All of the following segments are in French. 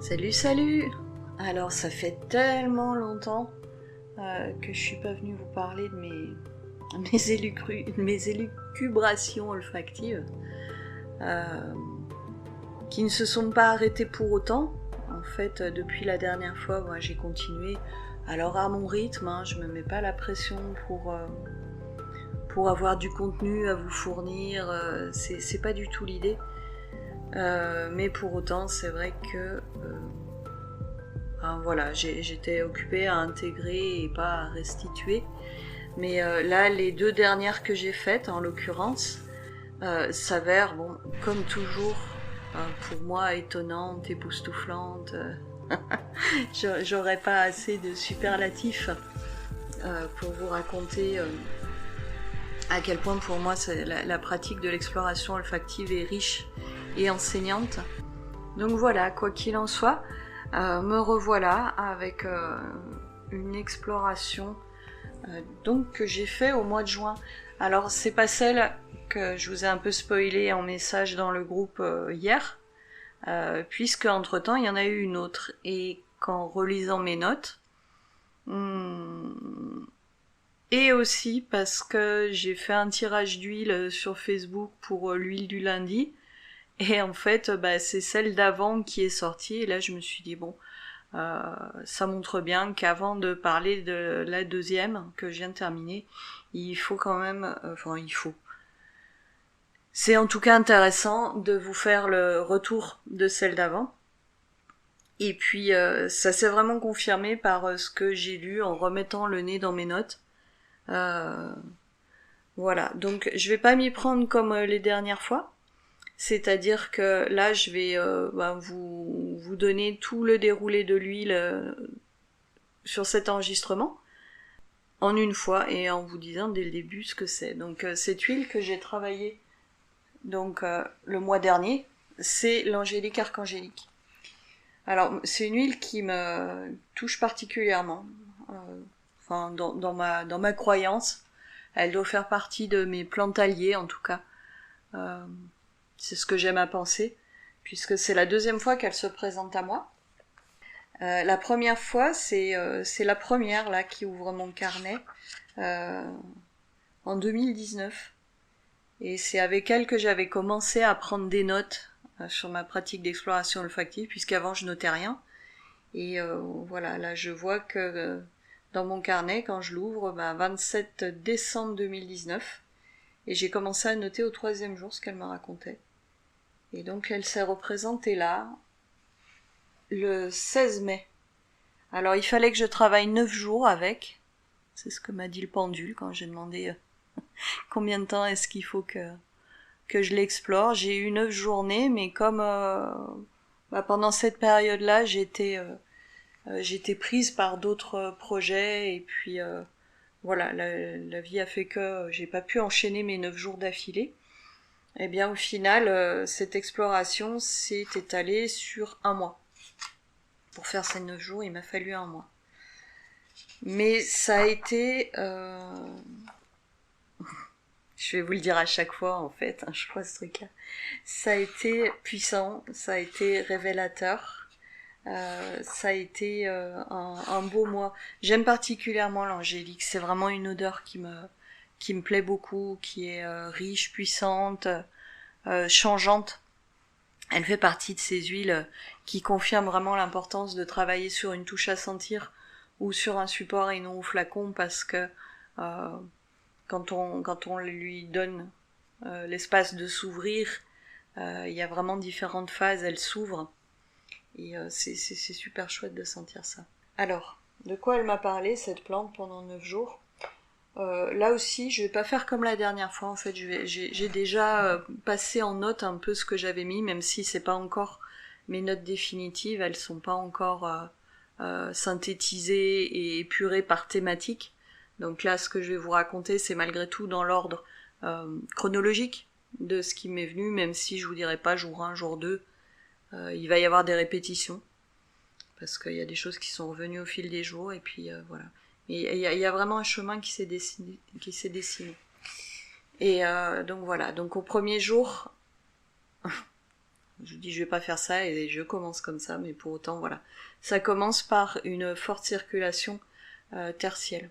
Salut, salut! Alors, ça fait tellement longtemps que je suis pas venue vous parler de mes élucubrations olfactives qui ne se sont pas arrêtées pour autant. En fait, depuis la dernière fois, moi, j'ai continué. Alors, à mon rythme, hein, je me mets pas la pression pour avoir du contenu à vous fournir. C'est pas du tout l'idée. Mais pour autant, c'est vrai que voilà, j'étais occupée à intégrer et pas à restituer. Mais là, les 2 dernières que j'ai faites, en l'occurrence, s'avèrent, bon, comme toujours, pour moi, étonnantes, époustouflantes. J'aurais pas assez de superlatifs pour vous raconter à quel point pour moi la pratique de l'exploration olfactive est riche et enseignante. Donc voilà, quoi qu'il en soit, me revoilà avec une exploration donc que j'ai fait au mois de juin. Alors c'est pas celle que je vous ai un peu spoilée en message dans le groupe hier, puisque entre temps il y en a eu une autre, et qu'en relisant mes notes, et aussi parce que j'ai fait un tirage d'huile sur Facebook pour l'huile du lundi, et en fait c'est celle d'avant qui est sortie, et là je me suis dit bon, ça montre bien qu'avant de parler de la deuxième que je viens de terminer, il faut quand même, c'est en tout cas intéressant de vous faire le retour de celle d'avant. Et puis ça s'est vraiment confirmé par ce que j'ai lu en remettant le nez dans mes notes. Voilà, donc je vais pas m'y prendre comme les dernières fois. C'est-à-dire que là, je vais vous donner tout le déroulé de l'huile sur cet enregistrement en une fois et en vous disant dès le début ce que c'est. Donc cette huile que j'ai travaillée le mois dernier, c'est l'angélique archangélique. Alors c'est une huile qui me touche particulièrement. Dans ma croyance, elle doit faire partie de mes plantes alliées en tout cas. C'est ce que j'aime à penser, puisque c'est la deuxième fois qu'elle se présente à moi. La première fois, c'est la première là qui ouvre mon carnet en 2019. Et c'est avec elle que j'avais commencé à prendre des notes sur ma pratique d'exploration olfactive, puisqu'avant je notais rien. Et voilà, là je vois que dans mon carnet, quand je l'ouvre, 27 décembre 2019, et j'ai commencé à noter au 3e jour ce qu'elle me racontait. Et donc elle s'est représentée là, le 16 mai. Alors il fallait que je travaille 9 jours avec, c'est ce que m'a dit le pendule quand j'ai demandé combien de temps est-ce qu'il faut que je l'explore. J'ai eu 9 journées, mais comme pendant cette période-là, j'étais prise par d'autres projets, et puis voilà, la vie a fait que j'ai pas pu enchaîner mes 9 jours d'affilée. Eh bien, au final, cette exploration s'est étalée sur 1 mois. Pour faire ces 9 jours, il m'a fallu 1 mois. Mais ça a été... je vais vous le dire à chaque fois, en fait, hein, je crois ce truc-là. Ça a été puissant, ça a été révélateur, ça a été un beau mois. J'aime particulièrement l'angélique, c'est vraiment une odeur qui me plaît beaucoup, qui est riche, puissante, changeante. Elle fait partie de ces huiles qui confirment vraiment l'importance de travailler sur une touche à sentir ou sur un support et non au flacon, parce que quand on lui donne l'espace de s'ouvrir, il y a vraiment différentes phases, elle s'ouvre, et c'est super chouette de sentir ça. Alors, de quoi elle m'a parlé cette plante pendant 9 jours? Là aussi, je vais pas faire comme la dernière fois. En fait, j'ai déjà passé en note un peu ce que j'avais mis, même si c'est pas encore mes notes définitives. Elles sont pas encore synthétisées et épurées par thématique. Donc là, ce que je vais vous raconter, c'est malgré tout dans l'ordre chronologique de ce qui m'est venu, même si je vous dirai pas jour 1, jour 2. Il va y avoir des répétitions, parce qu'il y a des choses qui sont revenues au fil des jours, et puis voilà. Il y a vraiment un chemin qui s'est dessiné. Et donc voilà, donc au premier jour, Je dis je vais pas faire ça et je commence comme ça, mais pour autant voilà. Ça commence par une forte circulation tertielle.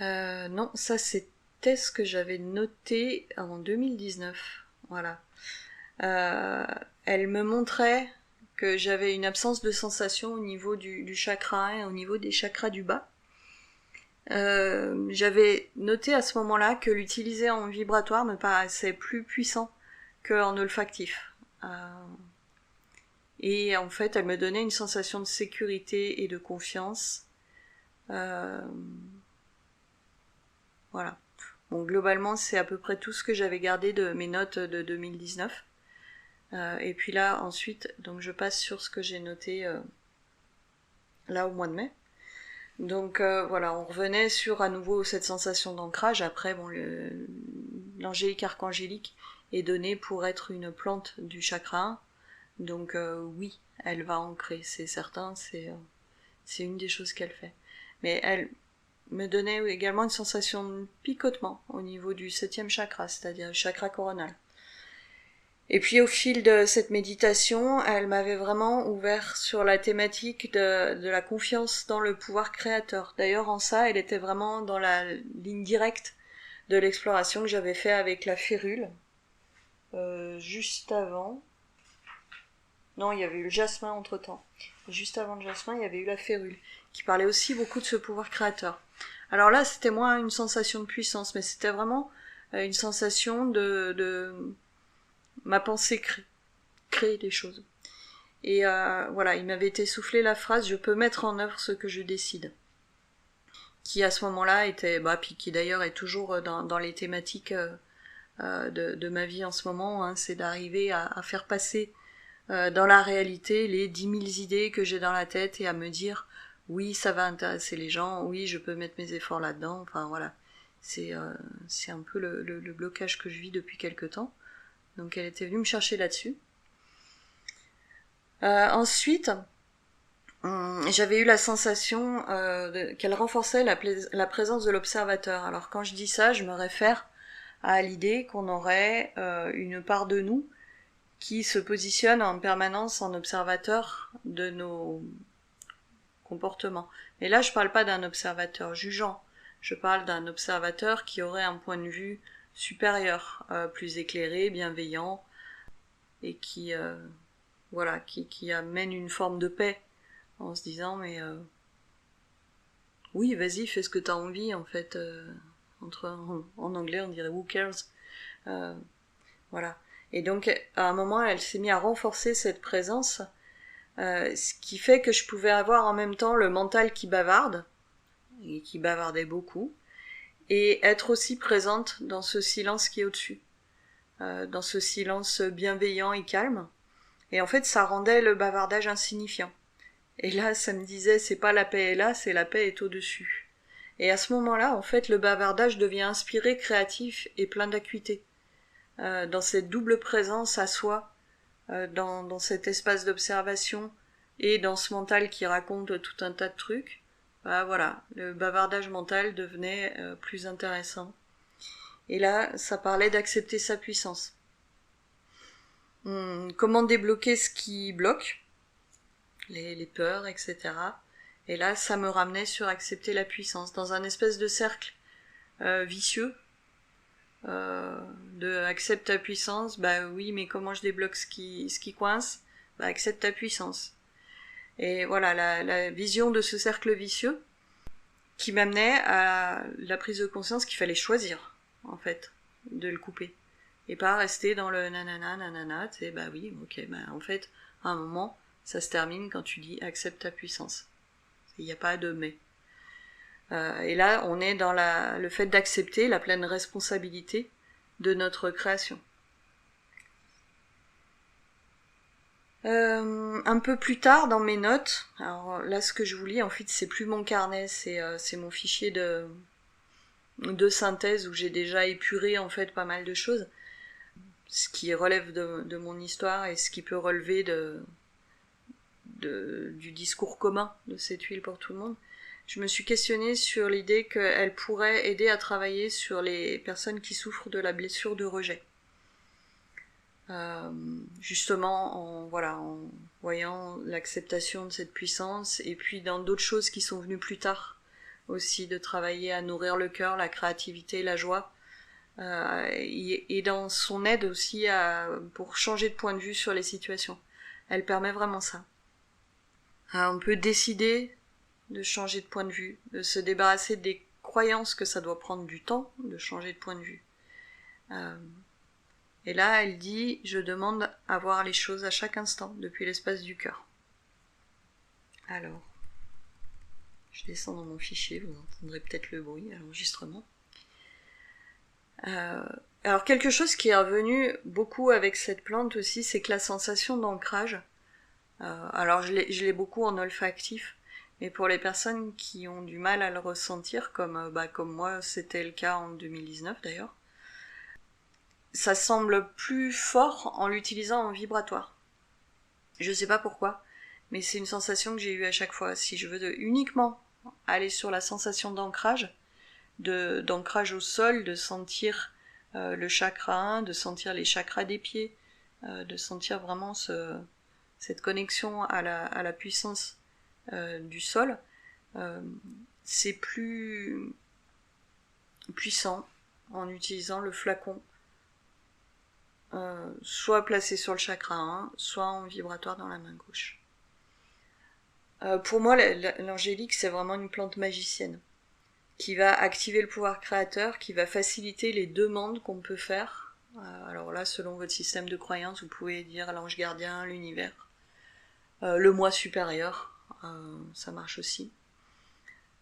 Non, ça c'était ce que j'avais noté en 2019. Voilà. Elle me montrait que j'avais une absence de sensation au niveau du chakra et au niveau des chakras du bas. J'avais noté à ce moment-là que l'utiliser en vibratoire me paraissait plus puissant qu'en olfactif. Et en fait, elle me donnait une sensation de sécurité et de confiance. Voilà. Bon, globalement, c'est à peu près tout ce que j'avais gardé de mes notes de 2019. Et puis là, ensuite, donc je passe sur ce que j'ai noté là au mois de mai. Donc voilà, on revenait sur à nouveau cette sensation d'ancrage. Après, bon, l'angélique archangélique est donnée pour être une plante du chakra 1. Donc oui, elle va ancrer, c'est certain, c'est une des choses qu'elle fait. Mais elle me donnait également une sensation de picotement au niveau du 7e chakra, c'est-à-dire le chakra coronal. Et puis au fil de cette méditation, elle m'avait vraiment ouvert sur la thématique de la confiance dans le pouvoir créateur. D'ailleurs, en ça, elle était vraiment dans la ligne directe de l'exploration que j'avais fait avec la férule. Juste avant... Non, il y avait eu le jasmin entre-temps. Juste avant le jasmin, il y avait eu la férule, qui parlait aussi beaucoup de ce pouvoir créateur. Alors là, c'était moins une sensation de puissance, mais c'était vraiment une sensation de ma pensée crée des choses. Et voilà, il m'avait été soufflé la phrase « Je peux mettre en œuvre ce que je décide », qui à ce moment-là était, puis qui d'ailleurs est toujours dans les thématiques de ma vie en ce moment, hein, c'est d'arriver à faire passer dans la réalité les 10 000 idées que j'ai dans la tête et à me dire oui, ça va intéresser les gens, oui, je peux mettre mes efforts là-dedans, enfin voilà. C'est un peu le blocage que je vis depuis quelque temps. Donc elle était venue me chercher là-dessus. Ensuite, j'avais eu la sensation qu'elle renforçait la présence de l'observateur. Alors quand je dis ça, je me réfère à l'idée qu'on aurait une part de nous qui se positionne en permanence en observateur de nos comportements. Mais là, je parle pas d'un observateur jugeant, je parle d'un observateur qui aurait un point de vue supérieur, plus éclairé, bienveillant, et qui amène une forme de paix en se disant mais oui, vas-y, fais ce que t'as envie en fait. En anglais, on dirait who cares. Voilà. Et donc, à un moment, elle s'est mise à renforcer cette présence, ce qui fait que je pouvais avoir en même temps le mental qui bavarde, et qui bavardait beaucoup, et être aussi présente dans ce silence qui est au-dessus, dans ce silence bienveillant et calme. Et en fait, ça rendait le bavardage insignifiant. Et là, ça me disait, c'est pas la paix est là, c'est la paix est au-dessus. Et à ce moment-là, en fait, le bavardage devient inspiré, créatif et plein d'acuité. Dans cette double présence à soi, dans cet espace d'observation et dans ce mental qui raconte tout un tas de trucs, voilà, le bavardage mental devenait plus intéressant. Et là, ça parlait d'accepter sa puissance. Comment débloquer ce qui bloque, les peurs, etc. Et là, ça me ramenait sur accepter la puissance, dans un espèce de cercle vicieux, de accepte ta puissance, oui, mais comment je débloque ce qui coince? Accepte ta puissance. Et voilà, la vision de ce cercle vicieux qui m'amenait à la prise de conscience qu'il fallait choisir, en fait, de le couper. Et pas rester dans le nanana, tu sais, oui, ok, en fait, à un moment, ça se termine quand tu dis accepte ta puissance. Il n'y a pas de mais. Et là, on est dans le fait d'accepter la pleine responsabilité de notre création. Un peu plus tard dans mes notes, alors là ce que je vous lis en fait c'est plus mon carnet, c'est mon fichier de synthèse où j'ai déjà épuré en fait pas mal de choses, ce qui relève de mon histoire et ce qui peut relever du discours commun de cette huile pour tout le monde. Je me suis questionnée sur l'idée qu'elle pourrait aider à travailler sur les personnes qui souffrent de la blessure de rejet. justement en voyant l'acceptation de cette puissance, et puis dans d'autres choses qui sont venues plus tard aussi, de travailler à nourrir le cœur, la créativité, la joie, et dans son aide aussi pour changer de point de vue sur les situations. Elle permet vraiment ça. On peut décider de changer de point de vue, de se débarrasser des croyances que ça doit prendre du temps de changer de point de vue. Et là, elle dit, je demande à voir les choses à chaque instant, depuis l'espace du cœur. Alors, je descends dans mon fichier, vous entendrez peut-être le bruit à l'enregistrement. Alors, quelque chose qui est revenu beaucoup avec cette plante aussi, c'est que la sensation d'ancrage, alors je l'ai beaucoup en olfactif, mais pour les personnes qui ont du mal à le ressentir, comme moi, c'était le cas en 2019 d'ailleurs, ça semble plus fort en l'utilisant en vibratoire. Je sais pas pourquoi, mais c'est une sensation que j'ai eue à chaque fois. Si je veux uniquement aller sur la sensation d'ancrage, d'ancrage au sol, de sentir le chakra 1, de sentir les chakras des pieds, de sentir vraiment cette connexion à la puissance du sol, c'est plus puissant en utilisant le flacon, soit placé sur le chakra 1, soit en vibratoire dans la main gauche. Pour moi, l'angélique, c'est vraiment une plante magicienne qui va activer le pouvoir créateur, qui va faciliter les demandes qu'on peut faire. Alors là, selon votre système de croyance, vous pouvez dire l'ange gardien, l'univers, le moi supérieur, ça marche aussi.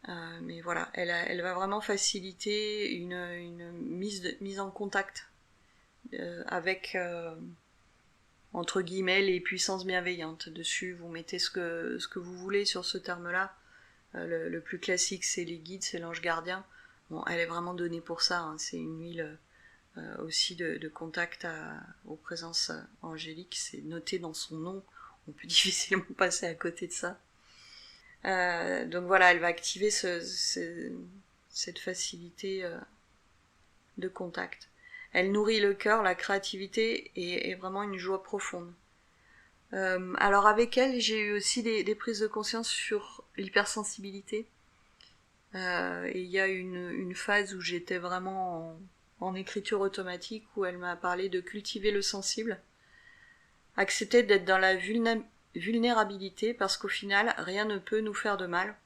Mais voilà, elle va vraiment faciliter une mise en contact avec, entre guillemets, les puissances bienveillantes. Dessus, vous mettez ce que vous voulez sur ce terme-là. Le plus classique, c'est les guides, c'est l'ange gardien. Bon, elle est vraiment donnée pour ça, hein. C'est une huile aussi de contact aux présences angéliques. C'est noté dans son nom. On peut difficilement passer à côté de ça. Donc voilà, elle va activer cette facilité de contact. Elle nourrit le cœur, la créativité et vraiment une joie profonde. Alors avec elle, j'ai eu aussi des prises de conscience sur l'hypersensibilité. Et il y a une phase où j'étais vraiment en écriture automatique, où elle m'a parlé de cultiver le sensible, accepter d'être dans la vulnérabilité, parce qu'au final, rien ne peut nous faire de mal.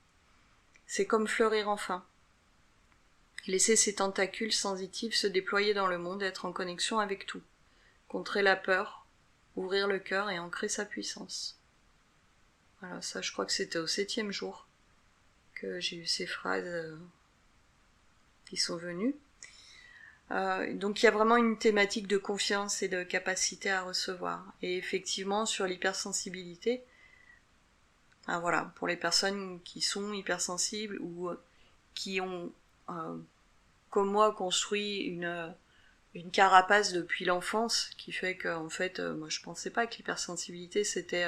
C'est comme fleurir enfin. Laisser ses tentacules sensitifs se déployer dans le monde, être en connexion avec tout. Contrer la peur, ouvrir le cœur et ancrer sa puissance. Voilà, ça je crois que c'était au 7e jour que j'ai eu ces phrases qui sont venues. Donc il y a vraiment une thématique de confiance et de capacité à recevoir. Et effectivement, sur l'hypersensibilité, voilà, pour les personnes qui sont hypersensibles ou qui ont, comme moi, construit une carapace depuis l'enfance, qui fait qu'en fait, moi je pensais pas que l'hypersensibilité c'était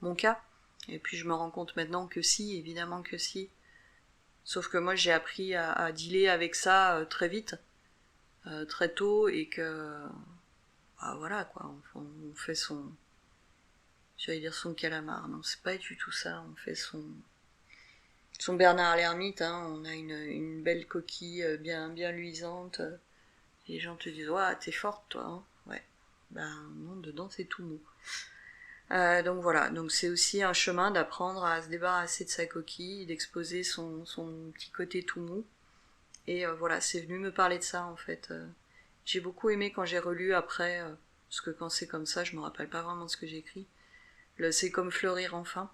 mon cas. Et puis je me rends compte maintenant que si, évidemment que si. Sauf que moi j'ai appris à dealer avec ça très vite, très tôt, et que voilà quoi, on fait j'allais dire son calamar, non c'est pas du tout ça, on fait son Bernard l'ermite, hein, on a une belle coquille bien luisante, les gens te disent ouais t'es forte toi, hein. Ouais, ben non, dedans c'est tout mou. Donc voilà, donc c'est aussi un chemin d'apprendre à se débarrasser de sa coquille, d'exposer son petit côté tout mou. Et voilà, c'est venu me parler de ça en fait. J'ai beaucoup aimé quand j'ai relu après, parce que quand c'est comme ça, je me rappelle pas vraiment de ce que j'ai écrit. C'est comme fleurir enfin.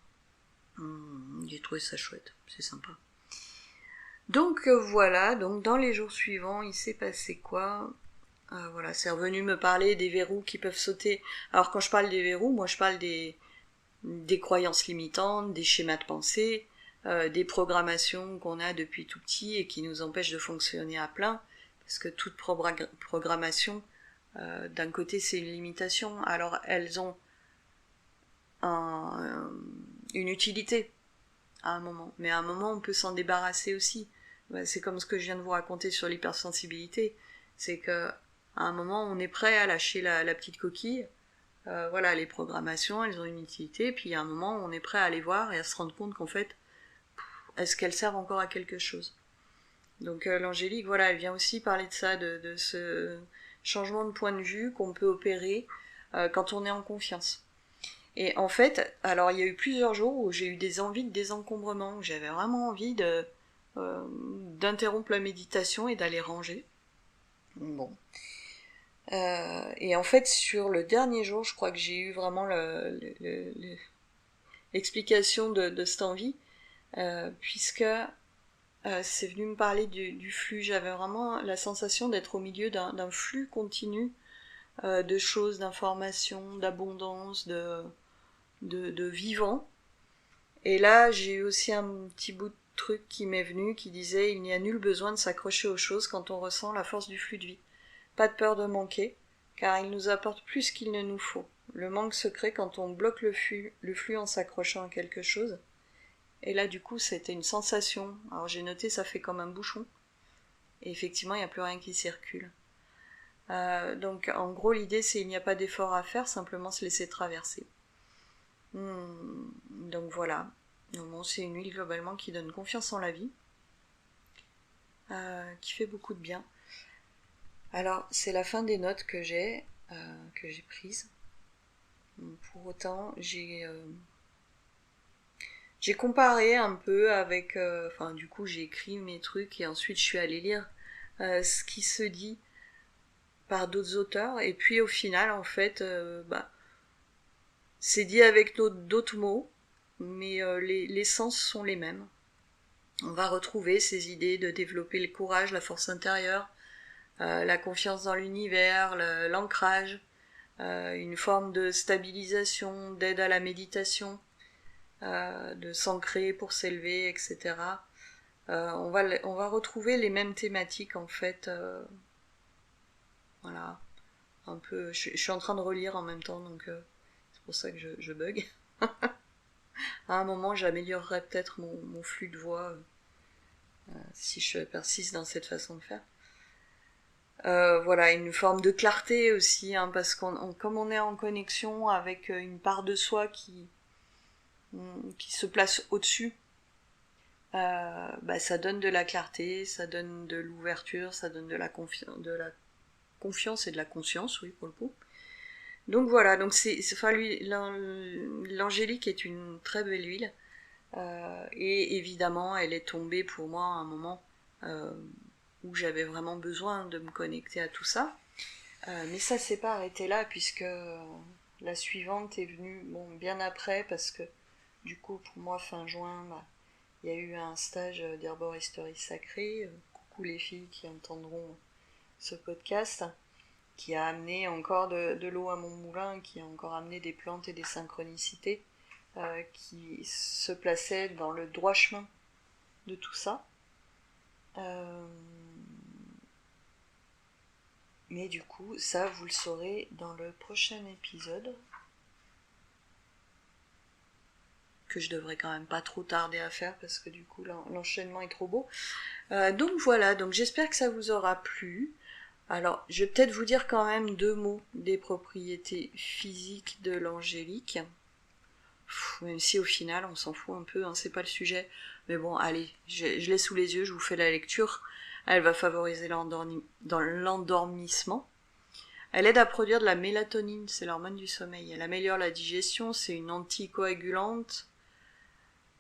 J'ai trouvé ça chouette, c'est sympa. Donc voilà, donc dans les jours suivants, il s'est passé quoi ? Voilà, c'est revenu me parler des verrous qui peuvent sauter. Alors quand je parle des verrous, moi je parle des croyances limitantes, des schémas de pensée, des programmations qu'on a depuis tout petit et qui nous empêchent de fonctionner à plein, parce que toute programmation, d'un côté c'est une limitation, alors elles ont une utilité à un moment, mais à un moment on peut s'en débarrasser aussi. C'est comme ce que je viens de vous raconter sur l'hypersensibilité, c'est que À un moment, on est prêt à lâcher la petite coquille. Voilà, les programmations, elles ont une utilité, puis il y a un moment où on est prêt à aller voir et à se rendre compte qu'en fait, est-ce qu'elles servent encore à quelque chose? Donc l'angélique, voilà, elle vient aussi parler de ça, de ce changement de point de vue qu'on peut opérer quand on est en confiance. Et en fait, alors il y a eu plusieurs jours où j'ai eu des envies de désencombrement, où j'avais vraiment envie d'interrompre la méditation et d'aller ranger. Bon. Et en fait, sur le dernier jour, je crois que j'ai eu vraiment l'explication de cette envie, puisque c'est venu me parler du flux. J'avais vraiment la sensation d'être au milieu d'un flux continu de choses, d'informations, d'abondance, de vivant. Et là, j'ai eu aussi un petit bout de truc qui m'est venu qui disait il n'y a nul besoin de s'accrocher aux choses quand on ressent la force du flux de vie. Pas de peur de manquer, car il nous apporte plus qu'il ne nous faut. Le manque se crée quand on bloque le flux en s'accrochant à quelque chose. Et là, du coup, c'était une sensation. Alors j'ai noté, ça fait comme un bouchon. Et effectivement, il n'y a plus rien qui circule. Donc en gros, l'idée, c'est il n'y a pas d'effort à faire, simplement se laisser traverser. Donc voilà. Donc, bon, c'est une huile globalement qui donne confiance en la vie, qui fait beaucoup de bien. Alors, c'est la fin des notes que j'ai prises. Pour autant, j'ai comparé un peu avec... Enfin, du coup, j'ai écrit mes trucs et ensuite je suis allée lire ce qui se dit par d'autres auteurs. Et puis, au final, en fait, c'est dit avec d'autres mots, mais les sens sont les mêmes. On va retrouver ces idées de développer le courage, la force intérieure, la confiance dans l'univers, l'ancrage, une forme de stabilisation, d'aide à la méditation, de s'ancrer pour s'élever, etc. On va retrouver les mêmes thématiques en fait. Voilà, un peu. Je suis en train de relire en même temps, donc c'est pour ça que je bug. À un moment, j'améliorerai peut-être mon flux de voix si je persiste dans cette façon de faire. Voilà, une forme de clarté aussi, hein, parce comme on est en connexion avec une part de soi qui se place au-dessus, ça donne de la clarté, ça donne de l'ouverture, ça donne de la confiance et de la conscience, oui, pour le coup. Donc voilà, donc l'angélique est une très belle huile, et évidemment, elle est tombée pour moi à un moment où j'avais vraiment besoin de me connecter à tout ça. Mais ça s'est pas arrêté là, puisque la suivante est venue bien après, parce que du coup, pour moi, fin juin, il y a eu un stage d'herboristerie sacrée. Coucou les filles qui entendront ce podcast, qui a amené encore de l'eau à mon moulin, qui a encore amené des plantes et des synchronicités qui se plaçaient dans le droit chemin de tout ça. Mais du coup, ça, vous le saurez dans le prochain épisode, que je devrais quand même pas trop tarder à faire, parce que du coup, l'enchaînement est trop beau. Donc voilà, donc j'espère que ça vous aura plu. Alors, je vais peut-être vous dire quand même 2 mots des propriétés physiques de l'angélique. Même si au final, on s'en fout un peu, hein, c'est pas le sujet. Mais bon, allez, je l'ai sous les yeux, je vous fais la lecture. Elle va favoriser l'endormissement. Elle aide à produire de la mélatonine, c'est l'hormone du sommeil. Elle améliore la digestion, c'est une anticoagulante.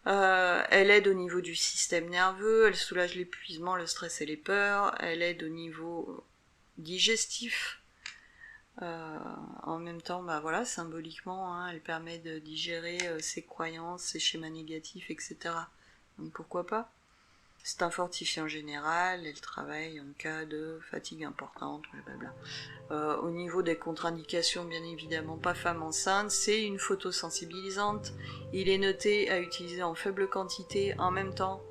Elle aide au niveau du système nerveux, elle soulage l'épuisement, le stress et les peurs. Elle aide au niveau digestif. En même temps, voilà, symboliquement, hein, elle permet de digérer ses croyances, ses schémas négatifs, etc. Donc pourquoi pas. C'est un fortifiant général, elle travaille en cas de fatigue importante, blablabla. Au niveau des contre-indications, bien évidemment, pas femme enceinte, c'est une photosensibilisante. Il est noté à utiliser en faible quantité. En même temps,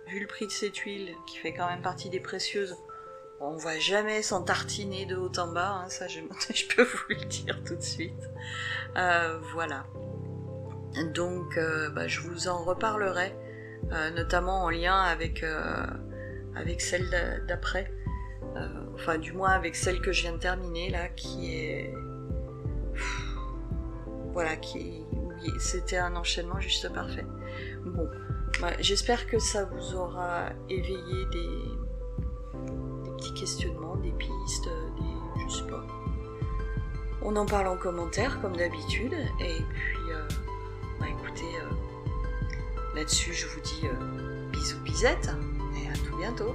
vu le prix de cette huile, qui fait quand même partie des précieuses, on va jamais s'en tartiner de haut en bas, hein, ça je peux vous le dire tout de suite. Voilà. Donc, je vous en reparlerai. Notamment en lien avec celle d'après, Enfin, du moins avec celle que je viens de terminer là, qui est... Voilà, oui, c'était un enchaînement juste parfait. Bon, j'espère que ça vous aura éveillé des petits questionnements, des pistes, je sais pas. On en parle en commentaire comme d'habitude, et puis écoutez, là-dessus je vous dis bisous bisettes, et à tout bientôt.